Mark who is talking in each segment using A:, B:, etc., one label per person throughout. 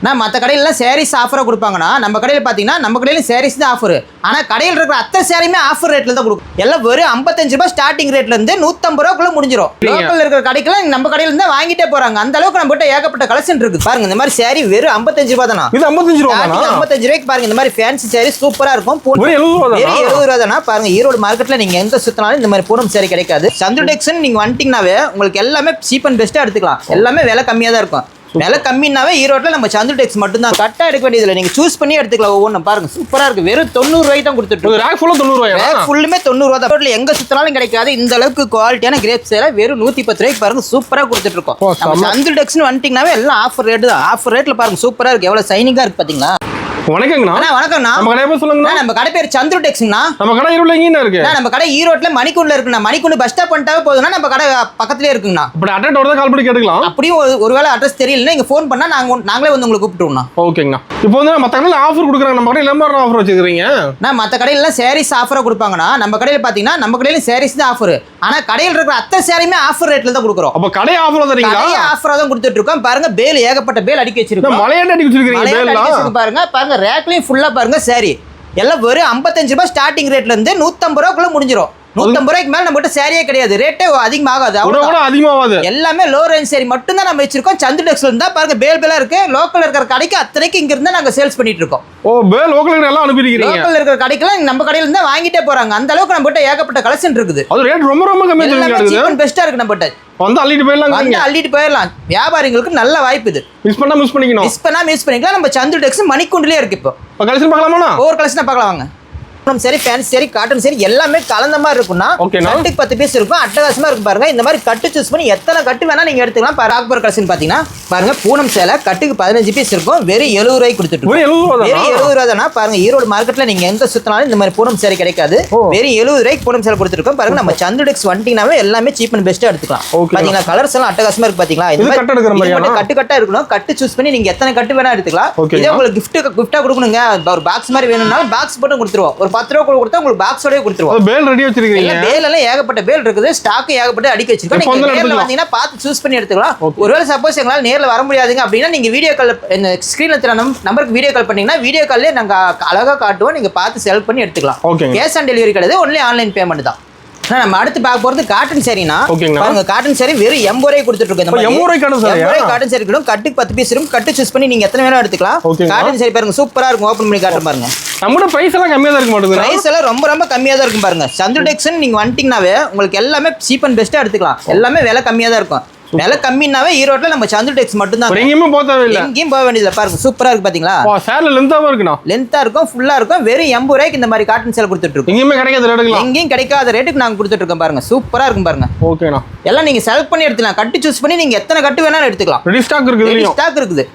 A: நான் மற்ற கடையிலலாம் சாரீஸ் ஆஃபராக கொடுப்பாங்கன்னா நம்ம கடையில் பார்த்தீங்கன்னா நம்ம கடையில் சாரீஸ் தான் ஆஃபர். ஆனால் கடையில் இருக்கிற அத்தனை சாரியுமே ஆஃபர் ரேட்டில் தான் கொடுக்கும். எல்லாம் வெறும் 55 ரூபாய் ஸ்டார்டிங் ரேட்லேருந்து 150 ரூபாக்குள்ள முடிஞ்சிடும். லோக்கல் இருக்கிற கடைக்கெல்லாம் நம்ம கடையில் இருந்தால் வாங்கிட்டே போகிறாங்க. அந்த அளவுக்கு நம்ம கிட்ட ஏகப்பட்ட கலெக்ஷன் இருக்கு. பாருங்க இந்த மாதிரி சாரி வெறும் 55 ரூபாய் தானா?
B: இது 55 ரூபாய்.
A: 55 ரூபாய்க்கு பாருங்க இந்த மாதிரி ஃபேன்சி சாரி சூப்பராக இருக்கும். 70 ரூபா தானா? பாருங்க ஈரோடு மார்க்கெட்டில் நீங்கள் எந்த சுத்தினாலும் இந்த மாதிரி பூனம் சாரி கிடைக்காது. சந்துரு டெக்ஸ்ன்னு நீங்கள் வந்துட்டீங்கன்னாவே உங்களுக்கு எல்லாமே சீப் அண்ட் பெஸ்ட்டாக எடுத்துக்கலாம். எல்லாமே விலை கம்மியாக தான் இருக்கும். விலை கம்மினாவே ஈரோட்டில் நம்ம சந்துரு டெக்ஸ் மட்டும் தான். கரெக்டாக எடுக்க வேண்டியதில்லை. நீங்கள் சூஸ் பண்ணி எடுத்துக்கலாம். ஒவ்வொன்றும் பாருங்க சூப்பராக இருக்கு. வெறும் 90 ரூபாய் தான் கொடுத்துட்டு
B: ரேக் ஃபுல்லாக 90 ரூபாய்.
A: ரேக் ஃபுல்லுமே 90 ரூபா தான். ரோட்டில் எங்கே சுற்றினாலும் கிடைக்காது இந்த அளவுக்கு குவாலிட்டியான கிரேப் சேலை வெறும் 110 ரூபாய்க்கு பாருங்க சூப்பராக கொடுத்துட்டு இருக்கோம். நம்ம சந்துரு டெக்ஸ்ன்னு வந்துட்டீங்கன்னாவே எல்லாம் ஆஃபர் ரேட்டு தான். ஆஃபர் ரேட்டில் பாருங்க சூப்பராக இருக்கு. எவ்வளோ சைனிங்காக இருக்கு பார்த்தீங்களா?
B: வணக்கங்கண்ணா.
A: வணக்கம்ண்ணா.
B: நம்ம கடை பேர் சொல்லுங்கண்ணா.
A: நம்ம கடை பேர் சந்துரு டெக்ஸ்ண்ணா.
B: நம்ம கடை ஈரோட்ல எங்கண்ணா இருக்கு?
A: நம்ம கடை ஈரோட்ல மணிக்கூண்ட்ல இருக்குண்ணா. மணிக்கூண்டு பஸ் ஸ்டாப் பண்ணிட்டாவே போதும்னா நம்ம கடை பக்கத்துலயே இருக்குங்கண்ணா.
B: அப்படி அட்ரஸ் வரதா கால் பண்ணி கேட்டுக்கலாம்.
A: அப்படியும் ஒருவேளை அட்ரஸ் தெரியலன்னா நீங்க ஃபோன் பண்ணா நாங்களே வந்து உங்களுக்கு கூப்பிட்டுருவோம்ண்ணா.
B: ஓகேங்கண்ணா. இப்போ வந்து மற்ற கடையில் ஆஃபர் கொடுக்குறாங்க. நம்ம கடையில் என்ன ஆஃபர் வச்சுக்கிறீங்க?
A: நான் மற்ற கடையிலாம் சாரீஸ் ஆஃபராக கொடுப்பாங்கண்ணா. நம்ம கடையில் பார்த்தீங்கன்னா நம்ம கடையில் சாரீஸ் தான் ஆஃபர். ஆனால் கடையில் இருக்கிற அத்தனை சாரியுமே ஆஃபர் ரேட்டில் தான் கொடுக்குறோம்.
B: அப்போ கடை ஆஃபர் தரீங்களா?
A: கடை ஆஃபராக தான் கொடுத்துட்டு இருக்கோம். பாருங்க பேல் ஏகப்பட்ட பேல் அடிக்க வச்சிருக்கோம்.
B: மலையாண்டி அடிக்க வச்சிருக்கீங்க.
A: பாருங்க ரேக்லையும் ஃபுல்லா பாருங்க சாரி எல்லாம் வெறும் 55 ரூபாய் ஸ்டார்டிங் ரேட்ல இருந்து 150 ரூபாக்குள்ள முடிஞ்சிடும். 150 ரூபாய்க்கு மேல நம்ம கிட்ட சாரியே கிடையாது. ரேட்டே அதிகமாகாது.
B: அதிகமாகாது.
A: எல்லாமே லோ ரேஞ்ச் சாரி மட்டும் தான் நம்ம வச்சிருக்கோம். சந்துரு டெக்ஸ்ல இருந்தா பாருங்க பேல் பேலா இருக்கு. லோக்கல் இருக்கிற கடைக்கு அத்தனைக்கு இங்க இருந்தா நாங்க சேல்ஸ் பண்ணிட்டு இருக்கோம்.
B: ஓ பேல் லோக்கல் எல்லாம் அனுப்பிடுறீங்க.
A: லோக்கல் இருக்கிற கடைக்கெல்லாம் நம்ம கடையில இருந்தா வாங்கிட்டே போறாங்க. அந்த அளவுக்கு நம்ம கிட்ட ஏகப்பட்ட கலெக்ஷன் இருக்குது.
B: அது ரேட் ரொம்ப ரொம்ப கம்மியா சொல்லிருக்காங்க.
A: சீப் அண்ட் பெஸ்டா இருக்கு நம்ம கிட்ட.
B: வந்து அள்ளிட்டு போயிடலாம்.
A: வந்து அள்ளிட்டு போயிடலாம். வியாபாரிகளுக்கு நல்ல வாய்ப்பு இது.
B: மிஸ் பண்ணிக்கணும்.
A: மிஸ் பண்ணிக்கலாம். நம்ம சந்துரு டெக்ஸ் மணிக்கூண்டிலே இருக்கு. இப்போ
B: கலெக்ஷன் பார்க்கலாமா?
A: ஒவ்வொரு கலெக்ஷன் பார்க்கலாம் வாங்க. சரி ஃபேன்சி சரி காட்டன் சரி எல்லாமே கலந்த மாதிரி இருக்கும்னா கட்டுக்கு 10 பீஸ் இருக்கும். அட்டகாசமா இருக்கும் பாருங்க. இந்த மாதிரி கட்டு சூஸ் பண்ணி எத்தனை கட்டு வேணா நீங்க எடுத்துக்கலாம். ராக்பர் கலெக்ஷன் பாத்தீங்கன்னா பாருங்க பூனம் சேலை கட்டுக்கு 15 பீஸ் இருக்கும். வெறும் 70 ரூபாய்க்கு கொடுத்துட்டு வெறும் 70 ரூபா தானா? பாருங்க ஈரோடு மார்க்கெட்ல நீங்க எந்த சுத்தினாலும் இந்த மாதிரி பூனம் சேலை கிடைக்காது. வெறும் 70 ரூபாய்க்கு பூனம் சேலை கொடுத்துருக்கோம். பாருங்க நம்ம சந்துரு டெக்ஸ் வந்துட்டீங்கன்னாவே எல்லாமே சீப் அண்ட் பெஸ்ட்டா எடுத்துக்கலாம். பாத்தீங்களா கலர்ஸ் எல்லாம் அட்டகாசமா இருக்கு பாத்தீங்களா? இந்த மாதிரி கட்டு கட்டா இருக்கணும். கட்டு சூஸ் பண்ணி நீங்க எத்தனை கட்டு வேணா எடுத்துக்கலாம். இதே உங்களுக்கு கிஃப்டா கொடுக்கணுங்க. ஒரு பாக்ஸ் மாதிரி வேணும்னாலும் பாக்ஸ் போட்டு கொடுத்துருவோம். ஒரு 10 ரூபா கொடுத்தா உங்களுக்கு பாக்ஸோடயே கொடுத்துருவோம்.
B: பேல் ரெடி வச்சிருக்கீங்க.
A: பேல் எல்லாம் ஏகப்பட்ட பேல் இருக்குது. ஸ்டாக் ஏகப்பட்ட அடிக்க வச்சிருக்கோம். நீங்க நேர்ல வந்தீங்கன்னா பார்த்து சூஸ் பண்ணி எடுத்துக்கலாம். ஒருவேளை சப்போஸ் எங்களால நேர்ல வர முடியாதுங்க அப்படின்னா நீங்க வீடியோ கால் ஸ்கிரீன்ல தெரிய நம்பருக்கு வீடியோ கால் பண்ணீங்கன்னா வீடியோ கால்லே நாங்க அழகா காட்டுவோம். நீங்க பார்த்து செலக்ட் பண்ணி எடுத்துக்கலாம். கேஷ் ஆன் டெலிவரி கிடையாது. ஒன்லி ஆன்லைன் பேமெண்ட் தான். நம்ம அடுத்து பார்க்க போறது காட்டன் சாரினா பாருங்க. காட்டன் சாரி வெறும் 80 ரூபாய் கொடுத்துட்டு இருக்கோம்.
B: 80 ரூபாய்
A: காட்டன் சாரி கிடைக்கும். கட்டுக்கு 10 பீஸ் இருக்கும். கட்டு சூஸ் பண்ணி நீங்க எத்தனை வேணா எடுத்துக்கலாம். காட்டன் சாரி பாருங்க சூப்பரா இருக்கும். ஓபன் பண்ணி காட்டுறேன் பாருங்க.
B: நம்மளோட பிரைஸ் எல்லாம் கம்மியா தான் இருக்க மாட்டேங்குது.
A: பிரைஸ் எல்லாம் ரொம்ப ரொம்ப கம்மியா தான் இருக்கும் பாருங்க. சந்துரு டெக்ஸ்ன்னு நீங்க வந்துட்டீங்கன்னாவே உங்களுக்கு எல்லாமே சீப் அண்ட் பெஸ்ட்டா எடுத்துக்கலாம். எல்லாமே விலை கம்மியா தான் இருக்கும். விலை கம்மினாவே ஈரோட்ல நம்ம சந்துரு டெக்ஸ் மட்டும் தான்.
B: எங்கேயுமே போகவே
A: எங்கேயும் போக வேண்டியதில்லை. பாருங்க சூப்பரா இருக்கு பாத்தீங்களா?
B: சேல லென்த்தாவும் இருக்குண்ணா.
A: லென்த்தா இருக்கும் ஃபுல்லா இருக்கும். வெறும் 80 ரூபாய்க்கு இந்த மாதிரி காட்டன் சேலை கொடுத்துட்டு இருக்கோம்.
B: எங்கேயுமே கிடைக்காத ரேட்டுக்கு
A: எங்கேயும் கிடைக்காத ரேட்டுக்கு நாங்க கொடுத்துட்டு இருக்கோம். பாருங்க சூப்பரா இருக்கும் பாருங்க.
B: ஓகேண்ணா.
A: எல்லாம் நீங்க செலக்ட் பண்ணி எடுத்துக்கலாம். கட்டு சூஸ் பண்ணி நீங்க எத்தனை கட்டு வேணாலும் எடுத்துக்கலாம்.
B: ரெடி ஸ்டாக் இருக்குது.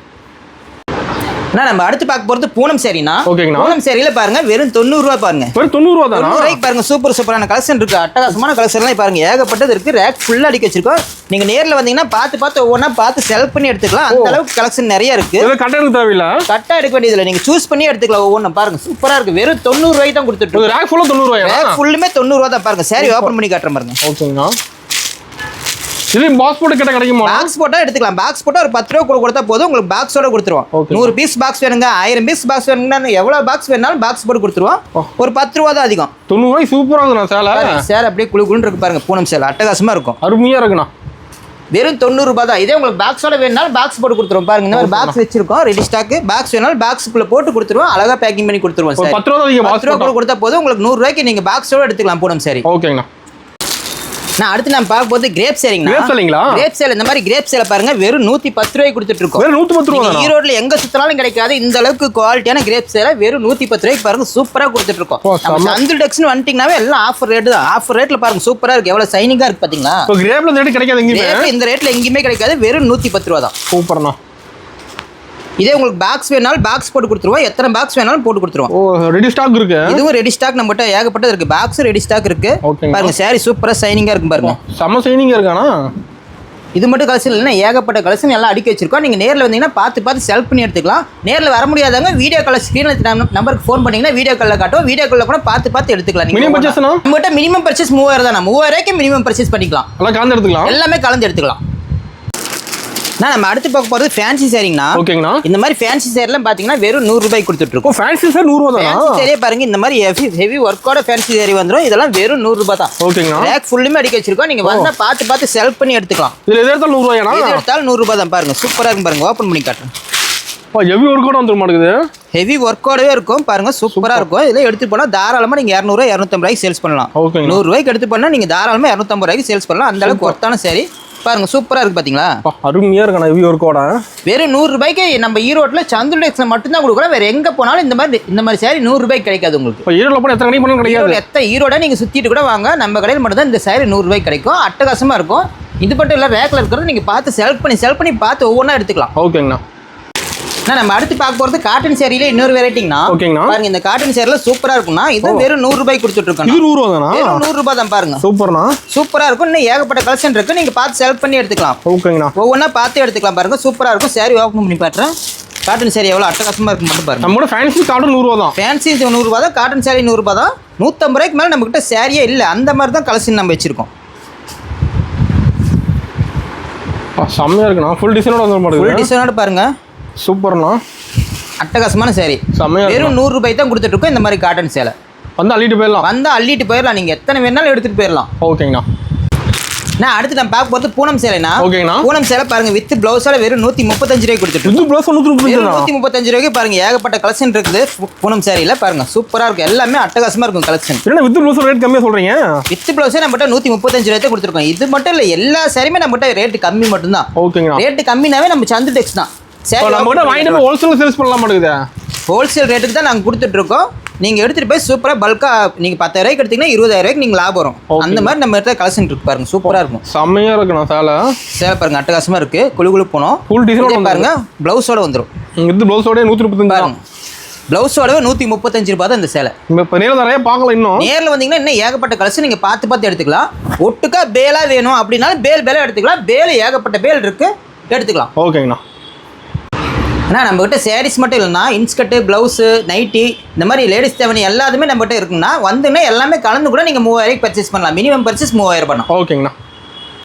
A: நம்ம அடுத்து பார்க்க போறது பூனம் சாரினா.
B: ஓகேங்களா.
A: பூனம் சாரியில பாருங்க வெறும் 90 ரூபாய் பாருங்க.
B: வெறும் 90 ரூபாய் தானா?
A: 90 ரூபாய்க்கு பாருங்க சூப்பரான கலெக்ஷன் இருக்கு. அட்டகாசமான கலெக்ஷன் எல்லாம் பாருங்க ஏகப்பட்டது இருக்கு. ரேக் ஃபுல்லா அடிக்க வச்சிருக்கோம். நீங்க நேர்ல வந்தீங்கன்னா பார்த்து ஒவ்வொன்றா பார்த்து செலக்ட் பண்ணி எடுத்துக்கலாம். அந்த அளவுக்கு கலெக்ஷன் நிறைய இருக்கு.
B: கட்டணம் தேவையில்ல.
A: கட்டா எடுக்க வேண்டியதில்லை. நீங்க சூஸ் பண்ணி எடுத்துக்கலாம். ஒவ்வொன்றும் பாருங்க சூப்பரா இருக்கு. வெறும் 90 ரூபாய்க்கு தான் கொடுத்துட்டு இருக்கோம்.
B: ரேக் ஃபுல்லா 90 ரூபாய்.
A: ரேக் ஃபுல்லுமே 90 ரூபாய் தான். பாருங்க சாரி ஓபன் பண்ணி காட்டுறேன் பாருங்க.
B: ஓகேங்களா. இது பாக்ஸ் போட்டு கிட்ட கிடைக்குமா?
A: பாக்ஸ் போட்டா எடுத்துக்கலாம். பாக்ஸ் போட்டா ஒரு 10 ரூபா கொடுத்தா போதும். உங்களுக்கு பாக்ஸோட கொடுத்துருவோம். 100 பீஸ் பாக்ஸ் வேணுங்க 1000 பீஸ் பாக்ஸ் வேணுங்கன்னா எவ்வளவு பாக்ஸ் வேணாலும் பாக்ஸ் போட்டு கொடுத்துருவோம். ஒரு 10 ரூபா தான் அதிகம்.
B: 90 ரூபாய் சூப்பரா இருக்குண்ணா சேலை.
A: சேலை அப்படியே குளுகுளுன்னு இருக்கு பாருங்க. பூனம் சேலை அட்டகாசமா இருக்கும்.
B: அருமையா இருக்குண்ணா.
A: வெறும் 90 ரூபாய் தான். இதே உங்களுக்கு பாக்ஸோட வேணும்னாலும் பாக்ஸ் போட்டு கொடுத்துருவோம். பாருங்க இந்த மாதிரி பாக்ஸ் வச்சிருக்கோம். Ready stock. பாக்ஸ் வேணாலும் பாக்ஸ்க்குள்ள போட்டு கொடுத்துருவோம். அழகா பேக்கிங் பண்ணி கொடுத்துருவோம்.
B: 10 ரூபா
A: கொடுத்தா போதும். உங்களுக்கு 100 ரூபாய்க்கு நீங்க பாக்ஸோட எடுத்துக்கலாம் பூனம் சாரி.
B: ஓகேங்கண்ணா.
A: நான் அடுத்து நான் பார்க்க போது கிரேப் சேரிங்களா. கிரேப் சேல் இந்த மாதிரி கிரேப் சேலை பாருங்க வெறும் 110 ரூபாய்க்கு கொடுத்துட்டு இருக்கோம்.
B: வெறும் 110 ரூபாய்.
A: ஈரோட்ல எங்க சுத்தினாலும் கிடைக்காது இந்த அளவுக்கு குவாலிட்டியான கிரேப் சேலை வெறும் 110 ரூபாய்க்கு பாருங்க சூப்பரா கொடுத்துட்டு இருக்கோம். நம்ம சந்துரு டெக்ஸ்ன்னு வந்துட்டீங்கன்னாவே எல்லாம் ஆஃபர் ரேட் தான். ஆஃபர் ரேட்ல பாருங்க சூப்பரா இருக்கு. எவ்வளவு சைனிங்கா இருக்கு பாத்தீங்களா?
B: கிரேப்ல இந்த ரேட் கிடைக்காது.
A: இந்த ரேட்ல எங்கேயுமே கிடைக்காது. வெறும் 110 ரூபாய் தான்.
B: சூப்பர்ண்ணா.
A: இதே உங்களுக்கு பாக்ஸ் வேணாலும் பாக்ஸ் போட்டு கொடுத்துருவோம். எத்தனை பாக்ஸ் வேணாலும் போட்டு கொடுத்துருவோம்.
B: ஓ ரெடி ஸ்டாக் இருக்கு.
A: இதுவும் ரெடி ஸ்டாக் நம்ம கிட்ட ஏகப்பட்டது இருக்கு. பாக்ஸ் ரெடி ஸ்டாக் இருக்கு. பாருங்க சாரி சூப்பரா சைனிங்கா இருக்கும் பாருங்க.
B: செம சைனிங்கா இருக்கானா?
A: இது மட்டும் கலெக்ஷன் இல்லைன்னா ஏகப்பட்ட கலெக்ஷன் எல்லாம் அடிக்க வச்சிருக்கோம். நீங்கள் நேரில் வந்தீங்கன்னா பார்த்து செலக்ட் பண்ணி எடுத்துக்கலாம். நேரில் வர முடியாதவங்க வீடியோ கால் ஸ்க்ரீனில் நம்பருக்கு ஃபோன் பண்ணிங்கன்னா வீடியோ காலில் காட்டும். வீடியோ காலில் கூட பார்த்து எடுத்துக்கலாம்.
B: மினிமம் பர்ச்சேஸ்னா
A: நம்மகிட்ட மினிமம் பர்ச்சேஸ் 3000 தான். 3000 ரூபாய்க்கு மினிமம் பர்ச்சேஸ் பண்ணிக்கலாம்.
B: எல்லாம் கலந்து எடுத்துக்கலாம்.
A: எல்லாமே கலந்து எடுத்துக்கலாம். நம்ம அடுத்து பார்க்க போறது ஃபேன்சி சாரிங்கண்ணா.
B: ஓகேங்கண்ணா.
A: இந்த மாதிரி ஃபேன்சி சாரிலாம் பாத்தீங்கன்னா வெறும் 100 ரூபாய்க்கு கொடுத்துட்டு இருக்கோம்.
B: ஃபேன்சி சாரி 100 ரூபாய் தான்.
A: ஃபேன்சி சாரியே பாருங்க இந்த மாதிரி ஹெவி ஒர்க்கோட ஃபேன்சி சாரி வந்துரும். இதெல்லாம் வெறும் 100 ரூபாய் தான்.
B: ஓகேங்கண்ணா.
A: ரேக் ஃபுல்லுமே அடிக்க வச்சிருக்கோம். நீங்க வந்தா பார்த்து செலக்ட் பண்ணி எடுத்துக்கலாம்.
B: இதுல எது எடுத்தாலும் 100 ரூபாய்னா?
A: எது எடுத்தாலும் 100 ரூபாய் தான். பாருங்க சூப்பரா இருக்கும் பாருங்க. ஓபன் பண்ணி காட்டுறேன்.
B: ஹெவி ஒர்க்கோட வந்துரும் மாட்டேங்குது.
A: ஹெவி ஒர்க்கோடவே இருக்கும் பாருங்க. சூப்பரா இருக்கும். இதெல்லாம் எடுத்து போனா தாராளமா நீங்க 200 250 ரூபாய்க்கு சேல்ஸ் பண்ணலாம்.
B: 100
A: ரூபாய்க்கு எடுத்து போனா நீங்க தாராளமா 250 ரூபாய்க்கு சேல்ஸ் பண்ணலாம். அந்த அளவுக்கு ஒர்த்தான சாரி பாருங்க. சூப்பரா இருக்கு பாத்தீங்களா?
B: அருமையா இருக்கு ஹெவி ஒர்க்கோட.
A: வெறும் 100 ரூபாய்க்கு நம்ம ஈரோட்ல சந்துரு டெக்ஸ்ல மட்டும் தான் கொடுக்குறோம். வேற எங்க போனாலும் இந்த மாதிரி சாரி 100 ரூபாய்க்கு கிடைக்காது உங்களுக்கு.
B: இப்போ ஈரோட்ல போனா எத்தனை கடைக்கு போனாலும் கிடைக்காது.
A: ஈரோட நீங்க சுத்திட்டு கூட வாங்க, நம்ம கடையில் மட்டும் தான் இந்த சாரி 100 ரூபாய்க்கு கிடைக்கும். அட்டகாசமா இருக்கும். இது மட்டும் இல்ல, ரேக்ல இருக்கிறது நீங்க பார்த்து செலக்ட் பண்ணி பார்த்து ஒவ்வொன்றா எடுத்துக்கலாம்.
B: ஓகேங்கண்ணா.
A: நம்ம அடுத்து பார்க்க போறது காட்டன் சாரியில இன்னொரு வெரைட்டிங்கண்ணா.
B: ஓகேங்கண்ணா.
A: பாருங்க இந்த காட்டன் சாரில சூப்பரா இருக்கும்னா இது வெறும் 100 ரூபாய்க்கு கொடுத்துட்டு இருக்கோம்.
B: 100 ரூபாய் தானா?
A: 100 ரூபாய் தான் பாருங்க.
B: சூப்பர்ண்ணா. சூப்பரா
A: இருக்கும். இன்னும் ஏகப்பட்ட கலெக்ஷன் இருக்கு. நீங்க பார்த்து செலக்ட் பண்ணி எடுத்துக்கலாம்.
B: ஓகேங்கண்ணா.
A: ஒவ்வொன்றா பார்த்து எடுத்துக்கலாம். பாருங்க சூப்பரா இருக்கும். சாரி ஓபன் பண்ணி பாத்துறேன். காட்டன் சாரி எவ்வளவு அட்டகாசமா இருக்கு மட்டும் பாருங்க.
B: நம்ம ஃபேன்சி காட்டன் 100 ரூபாய் தான்.
A: ஃபேன்சி 100 ரூபாய் தான். காட்டன் சாரி 100 ரூபாய் தான். 150 ரூபாய்க்கு மேல நம்ம கிட்ட சாரியே இல்ல. அந்த மாதிரி தான் கலெக்ஷன் நம்ம வச்சிருக்கோம்.
B: செம்மையா இருக்குண்ணா. ஃபுல் டிசைனோட வந்து பாருங்க.
A: ஃபுல் டிசைனோட பாருங்க.
B: சூப்பர்ண்ணா.
A: அட்டகாசமான சாரி. வெறும் 100 ரூபாய் தான் கொடுத்துட்டு இருக்கோம். இந்த மாதிரி காட்டன் சேலை
B: வந்து அள்ளிட்டு போயிடலாம்.
A: நீங்க எத்தனை வேணாலும் எடுத்துட்டு போயிடலாம்.
B: ஓகேங்கண்ணா.
A: நான் அடுத்து நம்ம பார்க்க போறது பூனம் சேலைனா.
B: ஓகேங்கண்ணா.
A: பூனம் சேலை பாருங்க வித் பிளவுஸோட வெறும் 135 ரூபாய்க்கு கொடுத்துட்டு.
B: வித் பிளவுஸ்
A: 135 ரூபாய்க்கு பாருங்க. ஏகப்பட்ட கலெக்ஷன் இருக்குது பூனம் சாரியில. பாருங்க சூப்பரா இருக்கு. எல்லாமே அட்டகாசமா இருக்கும் கலெக்ஷன்.
B: என்ன வித் பிளவுஸ் ரேட் கம்மியா சொல்றீங்க?
A: வித் பிளவுஸே நம்ம கிட்ட 135 ரூபாய்க்கு கொடுத்துருக்கோம். இது மட்டும் இல்ல, எல்லா சாரியுமே நம்ம கிட்ட ரேட் கம்மி மட்டும் தான்.
B: ஓகேங்கண்ணா.
A: ரேட் கம்மினாவே நம்ம சந்து டெக்ஸ் தான்.
B: சரி நம்ம கிட்ட வாங்கிட்டு ஹோல்சேல் சேல்ஸ் பண்ணலாம் மாட்டேங்குது.
A: ஹோல்சேல் ரேட்டுக்கு தான் நாங்கள் கொடுத்துட்டு இருக்கோம். நீங்கள் எடுத்துகிட்டு போய் சூப்பராக பல்காக நீங்கள் 10,000 ரூபாய்க்கு எடுத்தீங்கன்னா 20,000 ரூபாய்க்கு நீங்கள் லாபம் வரும். அந்த மாதிரி நம்ம இடத்துல கலெக்ஷன் இருக்கு பாருங்க. சூப்பராக இருக்கும்.
B: செம்மையாக இருக்குண்ணா சேலை
A: பாருங்க. அட்டகாசமாக இருக்கு. குழு போனோம்.
B: ஃபுல் டிசைன்
A: பாருங்க. பிளவுஸோட வந்துடும்.
B: இது பிளவுஸோட 135
A: பாருங்க. பிளவுஸோடவே 135 ரூபாய் தான் இந்த சேலை.
B: இப்போ நேரில் நிறைய பார்க்கலாம். நேரில்
A: வந்தீங்கன்னா இன்னும் ஏகப்பட்ட கலெக்ஷன் நீங்கள் பார்த்து எடுத்துக்கலாம். ஒட்டுக்கா பேலா வேணும் அப்படின்னாலும் பேலா எடுத்துக்கலாம். பேல் ஏகப்பட்ட பேல் இருக்கு, எடுத்துக்கலாம்.
B: ஓகேங்கண்ணா.
A: ஆனால் நம்மகிட்ட சாரீஸ் மட்டும் இல்லைன்னா இன்ஸ்கர்ட்டு, ப்ளவுஸு, நைட்டி, இந்த மாதிரி லேடிஸ் தேவனி எல்லாத்துமே நம்மகிட்ட இருக்குன்னா வந்துன்னா எல்லாமே கலந்து கூட நீங்கள் 3000 பர்ச்சேஸ் பண்ணலாம். மினிமம் பர்ச்சேஸ் 3000 பண்ணலாம்.
B: ஓகேங்கண்ணா.